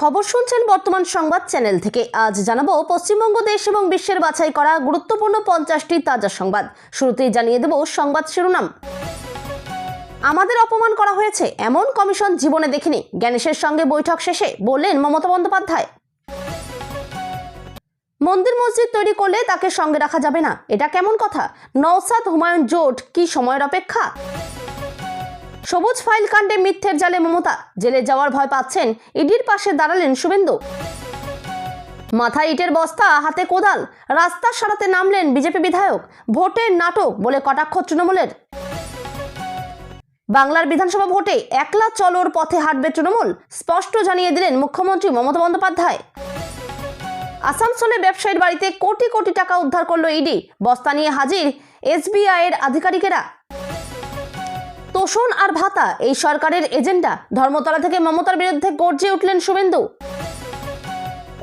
খবর শুনছেন বর্তমান সংবাদ চ্যানেল থেকে। আজ জানাবো পশ্চিমবঙ্গ দেশ এবং বিশ্বের বাছাই করা গুরুত্বপূর্ণ 50টি তাজা সংবাদ। শুরুতেই জানিয়ে দেব সংবাদ শিরোনাম। আমাদের অপমান করা হয়েছে এমন কমিশন জীবনে দেখিনি, জ্ঞানেশের সঙ্গে বৈঠক শেষে বললেন মমতা বন্দ্যোপাধ্যায়। মন্দির মসজিদ তৈরি করলে তাকে সঙ্গে রাখা যাবে না, এটা কেমন কথা? নওশাদ হুমায়ুন জোট কি সময়ের অপেক্ষা? সবুজ ফাইল কাণ্ডে মিথ্যের জালে মমতা, জেলে যাওয়ার ভয় পাচ্ছেন, ইডির পাশে দাঁড়ালেন শুভেন্দু। মাথায় ইটের বস্তা, হাতে কোদাল, রাস্তা সারাতে নামলেন বিজেপি বিধায়ক, ভোটের নাটক বলে কটাক্ষ তৃণমূলের। বাংলার বিধানসভা ভোটে একলা চলোর পথে হাঁটবে তৃণমূল, স্পষ্ট জানিয়ে দিলেন মুখ্যমন্ত্রী মমতা বন্দ্যোপাধ্যায়। আসানসোলে ব্যবসায়ীর বাড়িতে কোটি কোটি টাকা উদ্ধার করলো ইডি, বস্তা নিয়ে হাজির এসবিআই এর আধিকারিকেরা। তোষণ আর ভাতা এই সরকারের এজেন্ডা, ধর্মতলা থেকে মমতার বিরুদ্ধে গর্জে উঠলেন শুভেন্দু।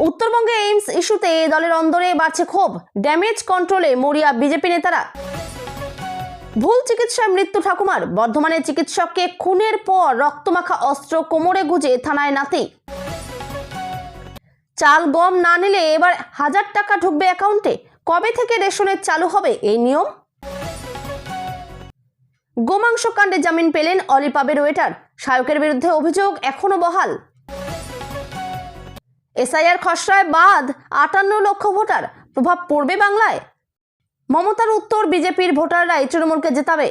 উত্তরবঙ্গে এইমস ইস্যুতে দলের অন্দরে বাড়ছে ক্ষোভ, ড্যামেজ কন্ট্রোলে মরিয়া বিজেপি নেতারা। ভুল চিকিৎসায় মৃত্যু ঠাকুমার, বর্ধমানের চিকিৎসককে খুনের পর রক্তমাখা অস্ত্র কোমরে গুজে থানায় নাতি। চাল গম না নিলে এবার 1000 টাকা ঢুকবে অ্যাকাউন্টে, কবে থেকে রেশনের চালু হবে এই নিয়ম? গোমাংস কাণ্ডে জামিন পেলেন অলিপাবের ওয়েটার, শায়কের বিরুদ্ধে অভিযোগ এখনো বহাল। এসআইআর খসড়ায় বাদ 58 লক্ষ ভোটার, প্রভাব পড়বে বাংলায়? মমতার উত্তর, বিজেপির ভোটাররাই তৃণমূলকে জেতাবে।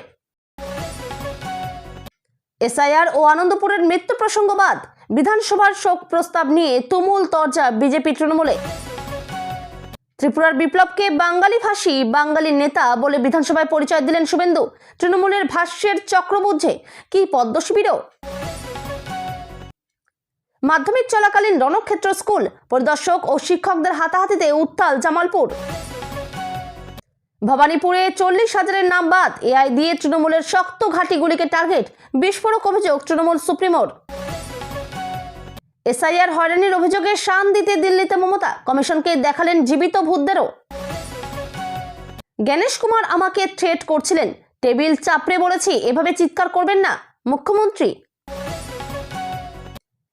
এসআইআর ও আনন্দপুরের মৃত্যু প্রসঙ্গ বাদ, বিধানসভার শোক প্রস্তাব নিয়ে তুমুল তরজা বিজেপি তৃণমূলে। ত্রিপুরার বিপ্লবকে বাঙালি ভাষী বাঙালি নেতা বলে বিধানসভায় পরিচয় দিলেন শুভেন্দু। তৃণমূলের ভাষ্যের চক্র বুঝে কি পদ্ম শিবিরও? মাধ্যমিক চলাকালীন রণক্ষেত্র স্কুল, পরিদর্শক ও শিক্ষকদের হাতাহাতিতে উত্তাল জামালপুর। ভবানীপুরে 40,000-এর নাম বাদ, এআই দিয়ে তৃণমূলের শক্ত ঘাঁটিগুলিকে টার্গেট, বিস্ফোরক অভিযোগ তৃণমূল সুপ্রিমোর। এসআইআর হয়রানির অভিযোগে শান দিতে দিল্লিতে মমতা, কমিশনকে দেখালেন জীবিত ভূতদেরও। জ্ঞানেশ কুমার আমাকে থ্রেট করছিলেন, টেবিল চাপড়ে বলেছি এভাবে চিৎকার করবেন না, মুখ্যমন্ত্রী।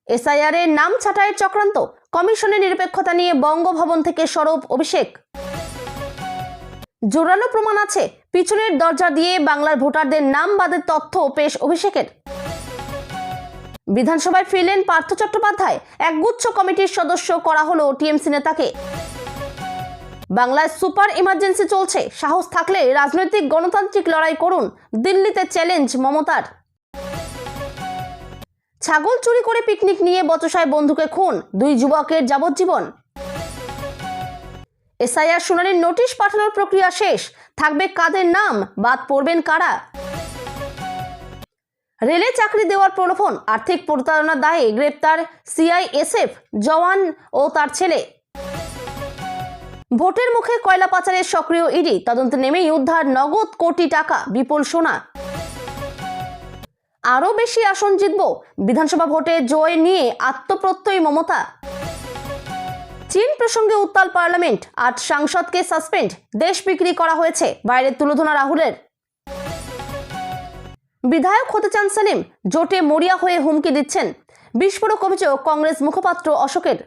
এসআইআর এর নাম ছাঁটাইয়ের চক্রান্ত, কমিশনের নিরপেক্ষতা নিয়ে বঙ্গভবন থেকে সরব অভিষেক। জোরালো প্রমাণ আছে, পিছনের দরজা দিয়ে বাংলার ভোটারদের নাম বাদের তথ্য পেশ অভিষেকের। বিধানসভায় ফিরলেন পার্থ চট্টোপাধ্যায়, একগুচ্ছ কমিটির সদস্য করা হলো টিএমসি নেতাকে। বাংলায় সুপার ইমার্জেন্সি চলছে, সাহস থাকলে রাজনৈতিক গণতান্ত্রিক লড়াই করুন, দিল্লিতে চ্যালেঞ্জ মমতার। ছাগল চুরি করে পিকনিক নিয়ে বচসায় বন্ধুকে খুন, 2 যুবকের যাবজ্জীবন। এসআইআর শুনানির নোটিশ পাঠানোর প্রক্রিয়া শেষ, থাকবে কাদের নাম, বাদ পড়বেন কারা? রেলে চাকরি দেওয়ার প্রলোভন, আর্থিক প্রতারণার দায়ে গ্রেপ্তার সিআইএসএফ জওয়ান ও তার ছেলে। ভোটের মুখে কয়লা পাচারের সক্রিয় ইডি, তদন্তে নেমেই উদ্ধার নগদ কোটি টাকা, বিপুল সোনা। আরো বেশি আসন জিতব, বিধানসভা ভোটে জয় নিয়ে আত্মপ্রত্যয়ী মমতা। চীন প্রসঙ্গে উত্তাল পার্লামেন্ট, 8 সাংসদকে সাসপেন্ড, দেশ বিক্রি করা হয়েছে, বাইরে তুলোধনা রাহুলের। বিধায়ক হতে চান সেলিম, জোটে মরিয়া হয়ে হুমকি দিচ্ছেন, বিস্ফোরক অভিযোগ কংগ্রেস মুখপাত্র অশোকের।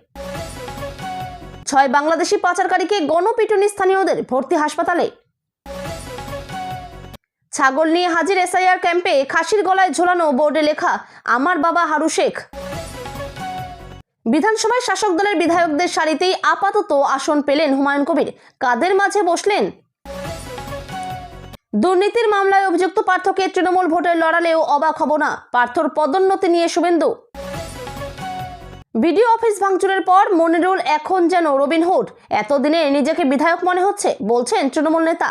6 বাংলাদেশি পাচারকারীকে গণপিটুনি স্থানীয়দের, ভর্তি হাসপাতালে। ছাগল নিয়ে হাজির এসআইআর ক্যাম্পে, খাসির গলায় ঝোলানো বোর্ডে লেখা আমার বাবা হারু শেখ। বিধানসভায় শাসক দলের বিধায়কদের সারিতেই আপাতত আসন পেলেন হুমায়ুন কবির, কাদের মাঝে বসলেন? দুর্নীতির মামলায় অভিযুক্ত পার্থকে তৃণমূল ভোটে লড়ালেও অবাক হব না, পার্থর পদোন্নতি নিয়ে শুভেন্দু। বিডিও অফিস ভাঙচুরের পর মনিরুল এখন যেন রবিনহুড, এতদিনে নিজেকে বিধায়ক মনে হচ্ছে, বলছেন তৃণমূল নেতা।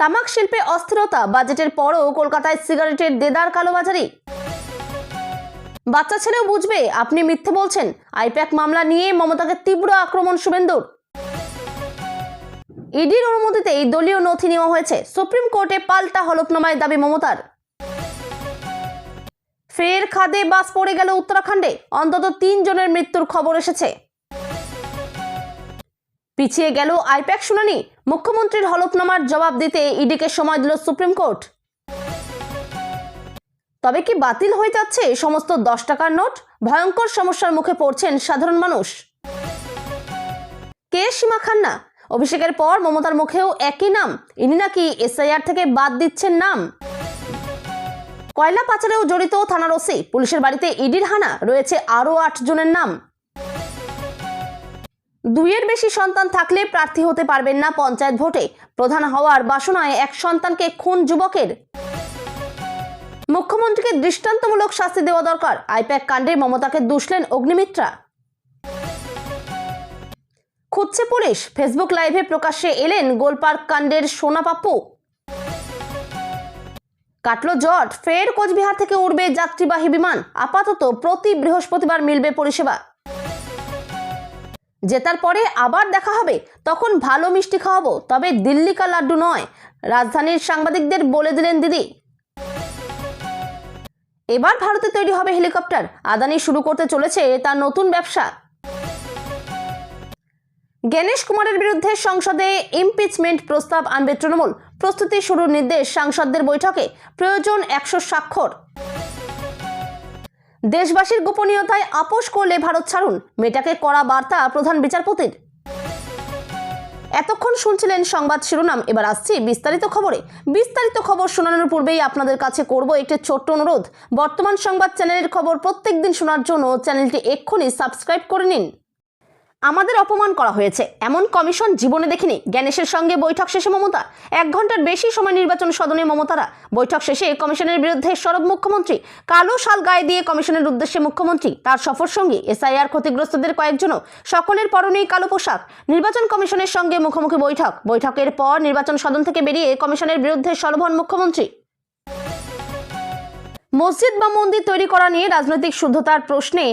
তামাক শিল্পে অস্থিরতা, বাজেটের পরও কলকাতায় সিগারেটের দেদার কালোবাজারি। বাচ্চা ছেলেও বুঝবে আপনি মিথ্যে বলছেন, আইপ্যাক মামলা নিয়ে মমতাকে তীব্র আক্রমণ শুভেন্দুর। ইডির অনুমতিতে এই দলীয় নথি নেওয়া হয়েছে, সুপ্রিম কোর্টে পাল্টা হলফনামায় দাবি মমতার। ফের খাদে বাস পড়ে গেল উত্তরাখণ্ডে, অন্তত 3 জনের মৃত্যুর খবর এসেছে। পিছিয়ে গেল আইপ্যাক শুনানি, মুখ্যমন্ত্রীর হলফনামার জবাব দিতে ইডিকে সময় দিল সুপ্রিম কোর্ট। তবে কি বাতিল হয়ে যাচ্ছে সমস্ত 10 টাকার নোট? ভয়ঙ্কর সমস্যার মুখে পড়ছেন সাধারণ মানুষ। কে সীমা খান্না? অভিষেকের পর মমতার মুখেও একই নাম। ইনি নাকি এসআইআর থেকে বাদ দিচ্ছেন নাম। কয়লা পাচারেও জড়িত থানার ওসি, পুলিশের বাড়িতে ইডির হানা, রয়েছে আরও 8 জনের নাম। 2-এর বেশি সন্তান থাকলে প্রার্থী হতে পারবেন না পঞ্চায়েত ভোটে। প্রধান হওয়ার বাসনায় এক সন্তানকে খুন যুবকের। মুখ্যমন্ত্রীকে দৃষ্টান্তমূলক শাস্তি দেওয়া দরকার। আইপ্যাক কাণ্ডে মমতাকে দুষলেন অগ্নিমিত্রা। খুঁজছে পুলিশ, ফেসবুক লাইভে প্রকাশ্যে এলেন গোলপার্ক কাণ্ডের সোনা পাপ্পু। কাটলো জট, ফের কোচবিহার থেকে উড়বে যাত্রীবাহী বিমান। আপাতত প্রতি বৃহস্পতিবার মিলবে পরিষেবা। জেতার পরে আবার দেখা হবে, তখন ভালো মিষ্টি খাওয়াবো, তবে দিল্লি কা লাড্ডু নয়, রাজধানীর সাংবাদিকদের বলে দিলেন দিদি। এবার ভারতে তৈরি হবে হেলিকপ্টার। আদানি শুরু করতে চলেছে তার নতুন ব্যবসা। জ্ঞানেশ কুমারের বিরুদ্ধে সংসদে ইমপিচমেন্ট প্রস্তাব আনবে তৃণমূল। প্রস্তুতি শুরুর নির্দেশ সাংসদদের বৈঠকে। প্রয়োজন 100 স্বাক্ষর। দেশবাসীর গোপনীয়তায় আপোষ করলে ভারত ছাড়ুন, মেটাকে কড়া বার্তা প্রধান বিচারপতির। এতক্ষণ শুনছিলেন সংবাদ শিরোনাম, এবার আসছি বিস্তারিত খবরে। বিস্তারিত খবর শোনানোর পূর্বেই আপনাদের কাছে করব একটি ছোট্ট অনুরোধ। বর্তমান সংবাদ চ্যানেলের খবর প্রত্যেকদিন শোনার জন্য চ্যানেলটি এক্ষুনি সাবস্ক্রাইব করে নিন। আমাদের অপমান করা হয়েছে এমন কমিশন জীবনে দেখিনি। জ্ঞানেশের সঙ্গে বৈঠক শেষে মমতা। 1 ঘন্টার বেশি সময় নির্বাচন সদনে মমতারা। বৈঠক শেষে কমিশনের বিরুদ্ধে সরব মুখ্যমন্ত্রী। কালো শাল গায়ে দিয়ে কমিশনের উদ্দেশ্যে মুখ্যমন্ত্রী, তার সফর সঙ্গী এসআইআর ক্ষতিগ্রস্তদের কয়েকজনও। সকলের পরনেই কালো পোশাক। নির্বাচন কমিশনের সঙ্গে মুখোমুখি বৈঠক। বৈঠকের পর নির্বাচন সদন থেকে বেরিয়ে কমিশনের বিরুদ্ধে সরব হন মুখ্যমন্ত্রী। মসজিদ বা মন্দির তৈরি করা নিয়ে রাজনৈতিক শুদ্ধতার প্রশ্নে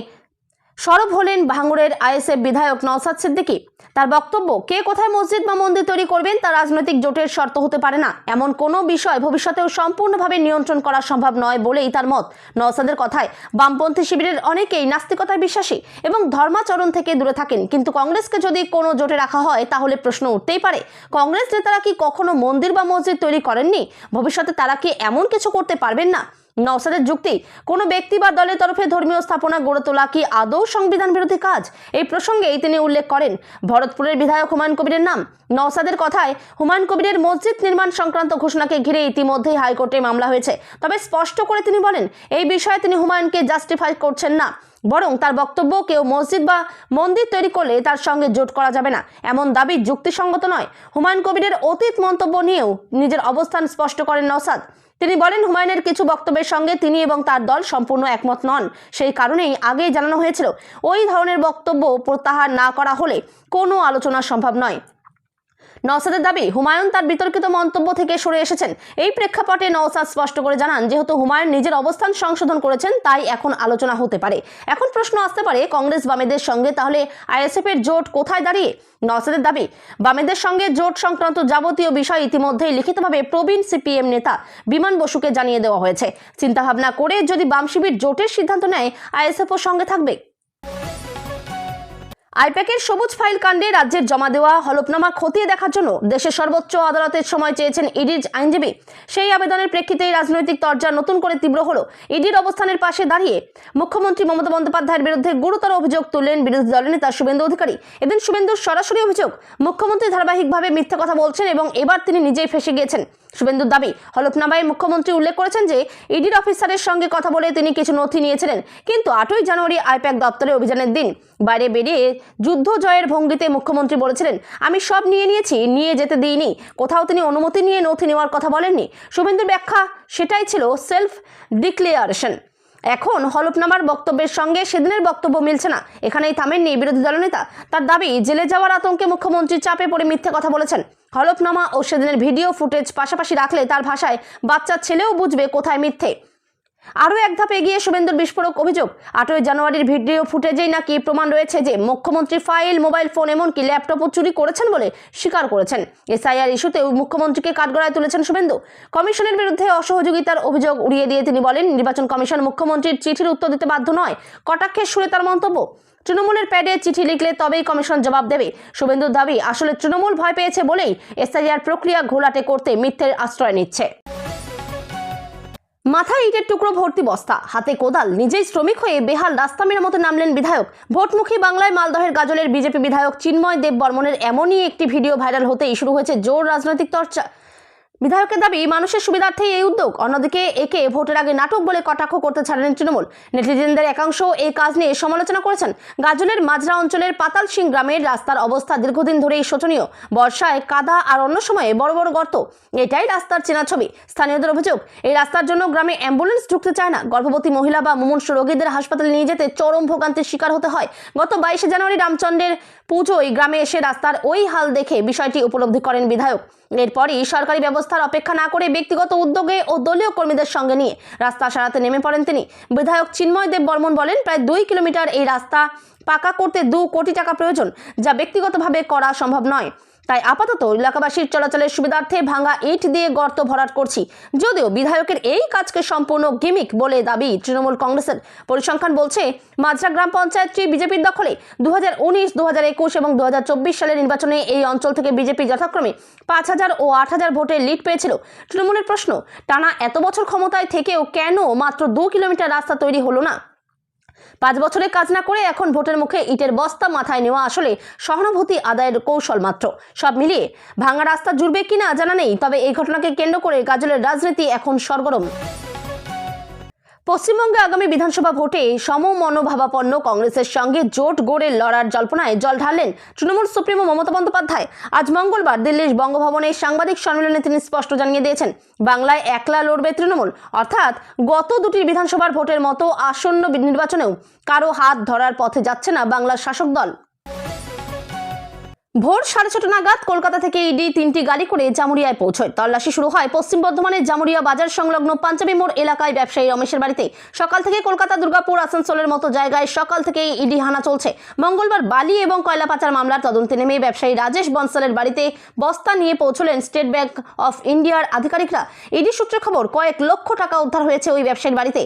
সরব হলেন ভাঙড়ের আইএসএফ বিধায়ক নওশাদ সিদ্দিকী। তার বক্তব্য, কে কোথায় মসজিদ বা মন্দির তৈরি করবেন তা রাজনৈতিক জোটের শর্ত হতে পারে না। এমন কোনো বিষয় ভবিষ্যতেও সম্পূর্ণভাবে নিয়ন্ত্রণ করা সম্ভব নয় বলেই তার মত। নওশাদের কথায়, বামপন্থী শিবিরের অনেকেই নাস্তিকতায় বিশ্বাসী এবং ধর্মাচরণ থেকে দূরে থাকেন, কিন্তু কংগ্রেসকে যদি কোনো জোটে রাখা হয় তাহলে প্রশ্ন উঠতেই পারে, কংগ্রেস নেতারা কি কখনো মন্দির বা মসজিদ তৈরি করেননি? ভবিষ্যতে তারা কি এমন কিছু করতে পারবেন না? নওশাদের যুক্তি, কোনো ব্যক্তি বা দলের তরফে ধর্মীয় স্থাপনা গড়ে তোলা কি আদৌ সংবিধান বিরোধী কাজ? এই প্রসঙ্গেই তিনি উল্লেখ করেন ভরতপুরের বিধায়ক হুমায়ুন কবিরের নাম। নওশাদের কথায়, হুমায়ুন কবিরের মসজিদ নির্মাণ সংক্রান্ত ঘোষণাকে ঘিরে ইতিমধ্যেই হাইকোর্টে মামলা হয়েছে। তবে স্পষ্ট করে তিনি বলেন, এই বিষয়ে তিনি হুমায়ুনকে জাস্টিফাই করছেন না, বরং তার বক্তব্য, কেউ মসজিদ বা মন্দির তৈরি করলে তার সঙ্গে জোট করা যাবে না, এমন দাবি যুক্তিসঙ্গত নয়। হুমায়ুন কবিরের অতীত মন্তব্য নিয়েও নিজের অবস্থান স্পষ্ট করেন নওশাদ। তিনি বলেন, হুমায়ুনের কিছু বক্তব্যের সঙ্গে তিনি এবং তার দল সম্পূর্ণ একমত নন। সেই কারণেই আগেই জানানো হয়েছিল, ওই ধরনের বক্তব্য প্রত্যাহার না করা হলে কোনো আলোচনা সম্ভব নয়। নওশাদের দাবি, হুমায়ুন তার বিতর্কিত মন্তব্য থেকে সরে এসেছেন। এই প্রেক্ষাপটে নওশাদ স্পষ্ট করে জানান, যেহেতু হুমায়ুন নিজের অবস্থান সংশোধন করেছেন, তাই এখন আলোচনা হতে পারে। এখন প্রশ্ন আসতে পারে, কংগ্রেস বামেদের সঙ্গে তাহলে আইএসএফ এর জোট কোথায় দাঁড়িয়ে? নওশাদের দাবি, বামেদের সঙ্গে জোট সংক্রান্ত যাবতীয় বিষয় ইতিমধ্যেই লিখিতভাবে প্রবীণ সিপিএম নেতা বিমান বসুকে জানিয়ে দেওয়া হয়েছে। চিন্তাভাবনা করে যদি বাম শিবির জোটের সিদ্ধান্ত নেয়, আইএসএফও সঙ্গে থাকবে। আইপ্যাকের সবুজ ফাইল কাণ্ডে রাজ্যের জমা দেওয়া হলফনামা খতিয়ে দেখার জন্য দেশের সর্বোচ্চ আদালতের সময় চেয়েছেন ইডির আইনজীবী। সেই আবেদনের প্রেক্ষিতেই রাজনৈতিক তরজা নতুন করে তীব্র হলো। ইডির অবস্থানের পাশে দাঁড়িয়ে মুখ্যমন্ত্রী মমতা বন্দ্যোপাধ্যায়ের বিরুদ্ধে গুরুতর অভিযোগ তুললেন বিরোধী দলের নেতা শুভেন্দু অধিকারী। এদিন শুভেন্দুর সরাসরি অভিযোগ, মুখ্যমন্ত্রী ধারাবাহিকভাবে মিথ্যা কথা বলছেন এবং এবার তিনি নিজেই ফেঁসে গিয়েছেন। শুভেন্দুর দাবি, হলফনামায় মুখ্যমন্ত্রী উল্লেখ করেছেন যে ইডির অফিসারের সঙ্গে কথা বলে তিনি কিছু নথি নিয়েছিলেন, কিন্তু 8ই জানুয়ারি আইপ্যাক দপ্তরে অভিযানের দিন বাইরে বেরিয়ে যুদ্ধ জয়ের ভঙ্গিতে মুখ্যমন্ত্রী বলেছিলেন, আমি সব নিয়েছি, নিয়ে যেতে দিইনি। কোথাও তিনি অনুমতি নিয়ে নথি নেওয়ার কথা বলেননি। শুভেন্দুর ব্যাখ্যা, সেটাই ছিল সেলফ ডিক্লেয়ারেশন। এখন হলফনামার বক্তব্যের সঙ্গে সেদিনের বক্তব্য মিলছে না। এখানেই থামেননি বিরোধী দলনেতা। তার দাবি, জেলে যাওয়ার আতঙ্কে মুখ্যমন্ত্রী চাপে পড়ে মিথ্যে কথা বলেছেন। হলফনামা ও সেদিনের ভিডিও ফুটেজ পাশাপাশি রাখলে তার ভাষায় বাচ্চা ছেলেও বুঝবে কোথায় মিথ্যে। আরও এক ধাপ এগিয়ে শুভেন্দুর বিস্ফোরক অভিযোগ, 8ই জানুয়ারির ভিডিও ফুটেজেই নাকি প্রমাণ রয়েছে যে মুখ্যমন্ত্রী ফাইল, মোবাইল ফোন, এমনকি ল্যাপটপও চুরি করেছেন বলে স্বীকার করেছেন। এসআইআর ইস্যুতেও মুখ্যমন্ত্রীকে কাঠগড়ায় তুলেছেন শুভেন্দু। কমিশনের বিরুদ্ধে অসহযোগিতার অভিযোগ উড়িয়ে দিয়ে তিনি বলেন, নির্বাচন কমিশন মুখ্যমন্ত্রীর চিঠির উত্তর দিতে বাধ্য নয়। কটাক্ষের সুরে তার মন্তব্য, তৃণমূলের প্যাডে চিঠি লিখলে তবেই কমিশন জবাব দেবে। শুভেন্দুর দাবি, আসলে তৃণমূল ভয় পেয়েছে বলেই এসআইআর প্রক্রিয়া ঘোলাটে করতে মিথ্যের আশ্রয় নিচ্ছে। মাথায় ইটের টুকরো ভর্তি বস্তা, হাতে কোদাল, নিজেই শ্রমিক হয়ে বেহাল রাস্তা মেরামতে নামলেন বিধায়ক। ভোটমুখী বাংলায় মালদহের গাজলের বিজেপি বিধায়ক চিন্ময় দেব বর্মনের এমনই একটি ভিডিও ভাইরাল হতেই শুরু হয়েছে জোর রাজনৈতিক চর্চা। বিধায়কের দাবি, মানুষের সুবিধার্থেই এই উদ্যোগ। অন্যদিকে একে ভোটের আগে নাটক বলে কটাক্ষ করতে ছাড়েন তৃণমূল নেটিজেনদের একাংশ এই কাজ নিয়ে সমালোচনা করেছেন। গাজলের মাজরা অঞ্চলের পাতাল সিং গ্রামের রাস্তার অবস্থা দীর্ঘদিন ধরেই শোচনীয়। বর্ষায় কাদা আর অন্য সময়ে বড় বড় গর্ত, এটাই রাস্তার চেনা ছবি। স্থানীয়দের অভিযোগ, এই রাস্তার জন্য গ্রামে অ্যাম্বুলেন্স ঢুকতে চায় না। গর্ভবতী মহিলা বা মুমূর্ষু রোগীদের হাসপাতালে নিয়ে যেতে চরম ভোগান্তির শিকার হতে হয়। গত 22 জানুয়ারি রামচন্দ্রের পুজোয় গ্রামে এসে রাস্তার ওই হাল দেখে বিষয়টি উপলব্ধি করেন বিধায়ক। এরপরই সরকারি ব্যবস্থার অপেক্ষা না করে ব্যক্তিগত উদ্যোগে ও দলীয় কর্মীদের সঙ্গে নিয়ে রাস্তা সারাতে নেমে পড়েন তিনি। বিধায়ক চিন্ময় দেব বর্মন বলেন, প্রায় 2 কিলোমিটার এই রাস্তা পাকা করতে 2 কোটি টাকা প্রয়োজন, যা ব্যক্তিগতভাবে করা সম্ভব নয়। তাই আপাতত এলাকাবাসীর চলাচলের সুবিধার্থে ভাঙা ইট দিয়ে গর্ত ভরাট করছি। যদিও বিধায়কের এই কাজকে সম্পূর্ণ গিমিক বলে দাবি তৃণমূল কংগ্রেসের। পরিসংখ্যান বলছে, মাজরা গ্রাম পঞ্চায়েতটি বিজেপির দখলে। 2019, 2021 এবং 2024 সালের নির্বাচনে এই অঞ্চল থেকে বিজেপি যথাক্রমে 5000 ও 8000 ভোটের লিড পেয়েছিল। তৃণমূলের প্রশ্ন, টানা এত বছর ক্ষমতায় থেকেও কেন মাত্র 2 কিলোমিটার রাস্তা তৈরি হলো না? 5 বছরে কাজ না করে এখন ভোটের মুখে ইটের বস্তা মাথায় নেওয়া আসলে সহানুভূতি আদায়ের কৌশল মাত্র। সব মিলিয়ে ভাঙা রাস্তা জুড়বে কিনা জানা নেই, তবে এই ঘটনাকে কেন্দ্র করে গাজলের রাজনীতি এখন সরগরম। পশ্চিমবঙ্গে আগামী বিধানসভা ভোটে সমমনোভাবাপন্ন কংগ্রেসের সঙ্গে জোট গড়ে লড়ার জল্পনায় জল ঢাললেন তৃণমূল সুপ্রিমো মমতা বন্দ্যোপাধ্যায়। আজ মঙ্গলবার দিল্লির বঙ্গভবনে সাংবাদিক সম্মেলনে তিনি স্পষ্ট জানিয়ে দিয়েছেন, বাংলায় একলা লড়বে তৃণমূল। অর্থাৎ গত 2টি বিধানসভার ভোটের মতো আসন্ন নির্বাচনেও কারো হাত ধরার পথে যাচ্ছে না বাংলার শাসক দল। ভোর 6:30 নাগাদ কলকাতা থেকে ইডি 3টি গাড়ি করে জামুরিয়ায় পৌঁছয়। তল্লাশি শুরু হয় পশ্চিম বর্ধমানের জামুরিয়া বাজার সংলগ্ন পাঞ্জাবি মোড় এলাকায় ব্যবসায়ী রমেশের বাড়িতে। সকাল থেকে কলকাতা, দুর্গাপুর, আসানসোলের মতো জায়গায় সকাল থেকেই ইডি হানা চলছে। মঙ্গলবার বালি এবং কয়লা পাচার মামলার তদন্তে নেমে ব্যবসায়ী রাজেশ বনসালের বাড়িতে বস্তা নিয়ে পৌঁছলেন স্টেট ব্যাংক অফ ইন্ডিয়ার আধিকারিকরা। ইডি সূত্রে খবর, কয়েক লক্ষ টাকা উদ্ধার হয়েছে ওই ব্যবসায়ীর বাড়িতে।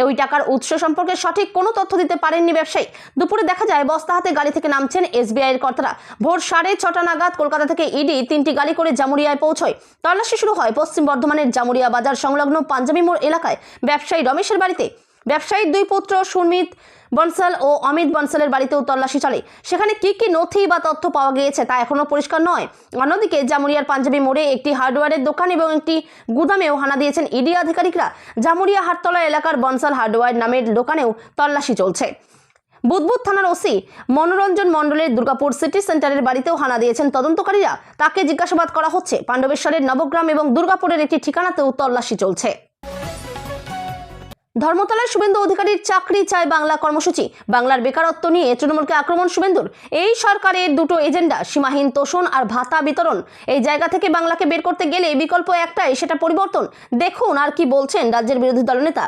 ওই টাকার উৎস সম্পর্কে সঠিক কোনো তথ্য দিতে পারেননি ব্যবসায়ী। দুপুরে দেখা যায় বস্তা হাতে গাড়ি থেকে নামছেন SBI এর কর্তারা। ভোর 6:30 নাগাদ কলকাতা থেকে ইডি 3টি গাড়ি করে জামুরিয়ায় পৌঁছয়। তল্লাশি শুরু হয় পশ্চিম বর্ধমানের জামুরিয়া বাজার সংলগ্ন পাঞ্জাবি মোড় এলাকায় ব্যবসায়ী রমেশের বাড়িতে। ব্যবসায়ীর 2 পুত্র সুমিত বনসাল ও অমিত বনসালের বাড়িতেও তল্লাশি চলে। সেখানে কি কি নথি বা তথ্য পাওয়া গিয়েছে তা এখনো পরিষ্কার নয়। অন্যদিকে জামুরিয়ার পাঞ্জাবি মোড়ে একটি হার্ডওয়্যারের দোকান এবং একটি গুদামেও হানা দিয়েছেন ইডি আধিকারিকরা। জামুরিয়া হাটতলা এলাকার বনসাল হার্ডওয়্যার নামের দোকানেও তল্লাশি চলছে। বুদবুদ থানার ওসি মনোরঞ্জন মণ্ডলের দুর্গাপুর সিটি সেন্টারের বাড়িতেও হানা দিয়েছেন তদন্তকারীরা। তাকে জিজ্ঞাসাবাদ করা হচ্ছে। পাণ্ডবেশ্বরের নবগ্রাম এবং দুর্গাপুরের একটি ঠিকানাতেও তল্লাশি চলছে। ধর্মতলায় শুভেন্দু অধিকারীর চাকরি চায় বাংলা কর্মসূচি। বাংলার বেকারত্ব নিয়ে তৃণমূলকে আক্রমণ শুভেন্দুর। এই সরকারের 2টো এজেন্ডা, সীমাহীন তোষণ আর ভাতা বিতরণ। এই জায়গা থেকে বাংলাকে বের করতে গেলে বিকল্প একটাই, সেটা পরিবর্তন। দেখুন আর কি বলছেন রাজ্যের বিরোধী দলনেতা।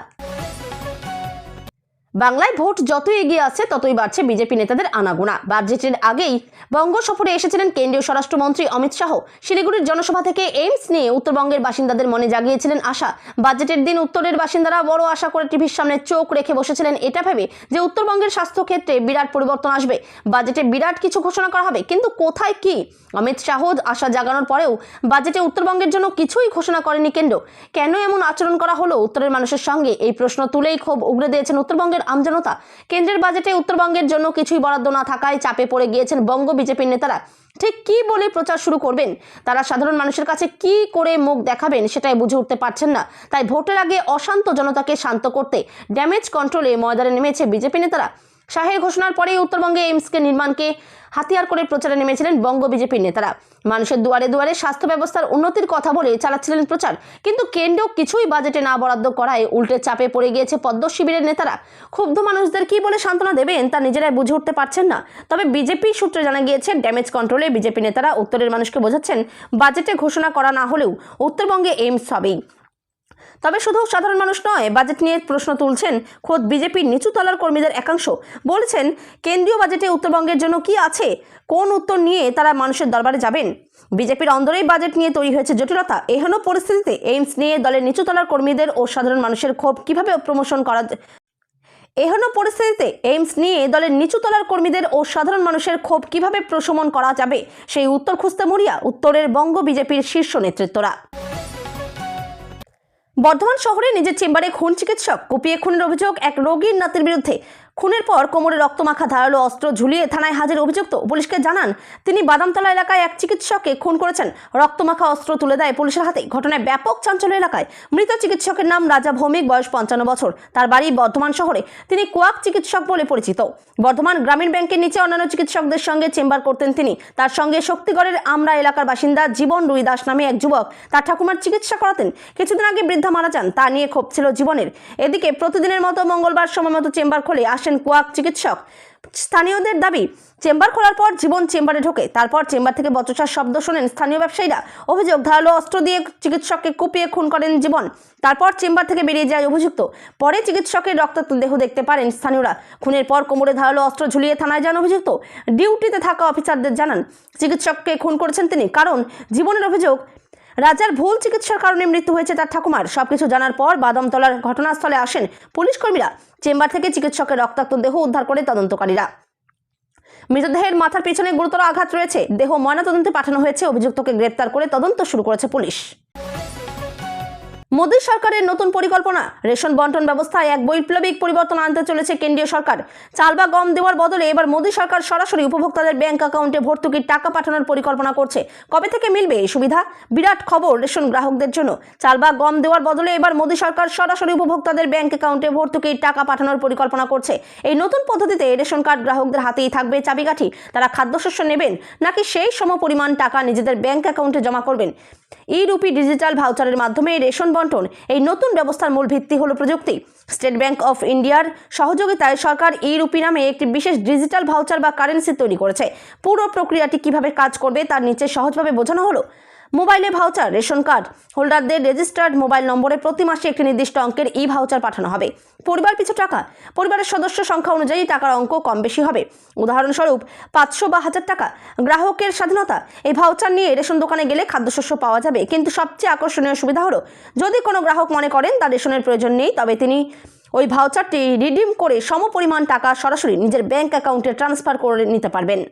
বাংলায় ভোট যতই এগিয়ে আসছে ততই বাড়ছে বিজেপি নেতাদের আনাগোনা। বাজেটের আগেই বঙ্গ সফরে এসেছিলেন কেন্দ্রীয় স্বরাষ্ট্রমন্ত্রী অমিত শাহ। শিলিগুড়ির জনসভা থেকে এইমস নিয়ে উত্তরবঙ্গের বাসিন্দাদের মনে জাগিয়েছিলেন আশা। বাজেটের দিন উত্তরের বাসিন্দারা বড় আশা করে টিভির সামনে চোখ রেখে বসেছিলেন, এটা ভেবে যে উত্তরবঙ্গের স্বাস্থ্যক্ষেত্রে বিরাট পরিবর্তন আসবে, বাজেটে বিরাট কিছু ঘোষণা করা হবে। কিন্তু কোথায় কি? অমিত শাহ আশা জাগানোর পরেও বাজেটে উত্তরবঙ্গের জন্য কিছুই ঘোষণা করেনি কেন্দ্র। কেন এমন আচরণ করা হলো উত্তরের মানুষের সঙ্গে? এই প্রশ্ন তুলেই ক্ষোভ উগরে দিয়েছেন উত্তরবঙ্গের আমজনতা। কেন্দ্রের বাজেটে উত্তরবঙ্গের জন্য কিছুই বরাদ্দ না থাকায় চাপে পড়ে গিয়েছেন বঙ্গ বিজেপির নেতারা। ঠিক কি বলে প্রচার শুরু করবেন, তারা সাধারণ মানুষের কাছে কি করে মুখ দেখাবেন সেটাই বুঝে উঠতে পারছেন না। তাই ভোটের আগে অশান্ত জনতাকে শান্ত করতে ড্যামেজ কন্ট্রোলে ময়দানে নেমেছে বিজেপি নেতারা। শাহের ঘোষণার পরেই উত্তরবঙ্গে এইমসকে নির্মাণকে হাতিয়ার করে প্রচারে নেমেছিলেন বঙ্গ বিজেপির নেতারা। মানুষের দুয়ারে দুয়ারে স্বাস্থ্য ব্যবস্থার উন্নতির কথা বলে চালাচ্ছিলেন প্রচার। কিন্তু কেন্দ্র কিছুই বাজেটে না বরাদ্দ করায় উল্টে চাপে পড়ে গিয়েছে পদ্ম শিবিরের নেতারা। ক্ষুব্ধ মানুষদের কি বলে সান্ত্বনা দেবেন তা নিজেরাই বুঝে উঠতে পারছেন না। তবে বিজেপি সূত্রে জানা গিয়েছে, ড্যামেজ কন্ট্রোলে বিজেপি নেতারা উত্তরের মানুষকে বোঝাচ্ছেন বাজেটে ঘোষণা করা না হলেও উত্তরবঙ্গে এইমস হবেই। তবে শুধু সাধারণ মানুষ নয়, বাজেট নিয়ে প্রশ্ন তুলছেন খোদ বিজেপির নিচু তলার কর্মীদের একাংশ। বলছেন, কেন্দ্রীয় বাজেটে উত্তরবঙ্গের জন্য কি আছে? কোন উত্তর নিয়ে তারা মানুষের দরবারে যাবেন? বিজেপির অন্দরেই বাজেট নিয়ে তৈরি হয়েছে জটিলতা। এহেন পরিস্থিতিতে এইমস নিয়ে দলের নিচু তলার কর্মীদের ও সাধারণ মানুষের ক্ষোভ কিভাবে প্রমোশন করা এহেন পরিস্থিতিতে এইমস নিয়ে দলের নিচু তলার কর্মীদের ও সাধারণ মানুষের ক্ষোভ কিভাবে প্রশমন করা যাবে সেই উত্তর খুঁজতে মরিয়া উত্তরের বঙ্গ বিজেপির শীর্ষ নেতৃত্বরা। বর্ধমান শহরে নিজের চেম্বারে খুন চিকিৎসক, কুপিয়ে খুনের অভিযোগ এক রোগীর নাতির বিরুদ্ধে। খুনের পর কোমরে রক্তমাখা ধারালো অস্ত্র ঝুলিয়ে থানায় হাজির অভিযুক্ত পুলিশকে জানান তিনি বাদামতলা এলাকায় এক চিকিৎসককে খুন করেছেন। রক্তমাখা অস্ত্র তুলে দেয় পুলিশের হাতে। ঘটনায় ব্যাপক চাঞ্চল্য এলাকায়। মৃত চিকিৎসকের নাম রাজা ভৌমিক, বয়স 55 বছর। তার বাড়ি বর্ধমান শহরে। তিনি কোয়াক চিকিৎসক বলে পরিচিত। বর্ধমান গ্রামীণ ব্যাংকের নিচে অন্যান্য চিকিৎসকদের সঙ্গে চেম্বার করতেন তিনি। তার সঙ্গে শক্তিগড়ের আমরা এলাকার বাসিন্দা জীবন রুই দাস নামে এক যুবক তার ঠাকুমার চিকিৎসা করাতেন। কিছুদিন আগে বৃদ্ধা মারা যান, তা নিয়ে ক্ষোভ ছিল জীবনের। এদিকে প্রতিদিনের মতো মঙ্গলবার সময় মতো চেম্বার খোলে আসেন কোয়াক চিকিৎসক। স্থানীয়দের দাবি, চেম্বার খোলার পর জীবন চেম্বারে ঢোকে। তারপর চেম্বার থেকে বচসার শব্দ শোনেন স্থানীয় ব্যবসায়ীরা। অভিযোগ, ধারালো অস্ত্র দিয়ে চিকিৎসককে কুপিয়ে খুন করেন জীবন। তারপর চেম্বার থেকে বেরিয়ে যায় অভিযুক্ত। পরে চিকিৎসকের রক্তাক্ত দেহ দেখতে পারেন স্থানীয়রা। খুনের পর কোমরে ধারালো অস্ত্র ঝুলিয়ে থানায় যান অভিযুক্ত। ডিউটিতে থাকা অফিসারদের জানান চিকিৎসককে খুন করেছেন তিনি। কারণ জীবনের অভিযোগ, রাজার ভুল চিকিৎসার কারণে মৃত্যু হয়েছে তার ঠাকুমার। সবকিছু জানার পর বাদামতলার ঘটনাস্থলে আসেন পুলিশ কর্মীরা। চেম্বার থেকে চিকিৎসকের রক্তাক্ত দেহ উদ্ধার করে তদন্তকারীরা। মৃতদেহের মাথার পেছনে গুরুতর আঘাত রয়েছে। দেহ ময়নাতদন্তে পাঠানো হয়েছে। অভিযুক্তকে গ্রেপ্তার করে তদন্ত শুরু করেছে পুলিশ। মোদী সরকারের নতুন পরিকল্পনা, রেশন বন্টন ব্যবস্থায় এক বৈপ্লবিক পরিবর্তন আনতে চলেছে কেন্দ্রীয় সরকার। চাল বা গম দেওয়ার বদলে এবার মোদী সরকার সরাসরি উপভোক্তাদের ব্যাংক অ্যাকাউন্টে ভর্তুকির টাকা পাঠানোর পরিকল্পনা করছে। কবে থেকে মিলবে এই সুবিধা? বিরাট খবর রেশন গ্রাহকদের জন্য। চাল বা গম দেওয়ার বদলে এবার মোদী সরকার সরাসরি উপভোক্তাদের ব্যাংক অ্যাকাউন্টে ভর্তুকির টাকা পাঠানোর পরিকল্পনা করছে। এই নতুন পদ্ধতিতে রেশন কার্ড গ্রাহকদের হাতেই থাকবে চাবিকাঠি। তারা খাদ্যশস্য নেবেন নাকি সেই সমপরিমাণ টাকা নিজেদের ব্যাংক অ্যাকাউন্টে জমা করবেন। ই-রুপি ডিজিটাল ভাউচারের মাধ্যমে রেশন বন্টন। এই নতুন ব্যবস্থার মূল ভিত্তি হলো প্রযুক্তি। স্টেট ব্যাংক অফ ইন্ডিয়ার সহযোগিতায় সরকার ই-রুপি নামে একটি বিশেষ ডিজিটাল ভাউচার বা কারেন্সি তৈরি করেছে। পুরো প্রক্রিয়াটি কিভাবে কাজ করবে তার নিচে সহজভাবে বোঝানো হলো। মোবাইলে ভাউচার, রেশন কার্ড হোল্ডারদের রেজিস্টার্ড মোবাইল নম্বরে প্রতি মাসে একটি নির্দিষ্ট অঙ্কের ই ভাউচার পাঠানো হবে। পরিবার পিছু টাকা পরিবারের সদস্য সংখ্যা অনুযায়ী টাকার অঙ্ক কম বেশি হবে। উদাহরণস্বরূপ 500 বা 1000 টাকা। গ্রাহকের স্বাধীনতা। এই ভাউচার নিয়ে রেশন দোকানে গেলে খাদ্যশস্য পাওয়া যাবে। কিন্তু সবচেয়ে আকর্ষণীয় সুবিধা হলো, যদি কোনো গ্রাহক মনে করেন তার রেশনের প্রয়োজন নেই, তবে তিনি ওই ভাউচারটি রিডিম করে সমপরিমাণ টাকা সরাসরি নিজের ব্যাংক অ্যাকাউন্টে ট্রান্সফার করে নিতে পারবেন।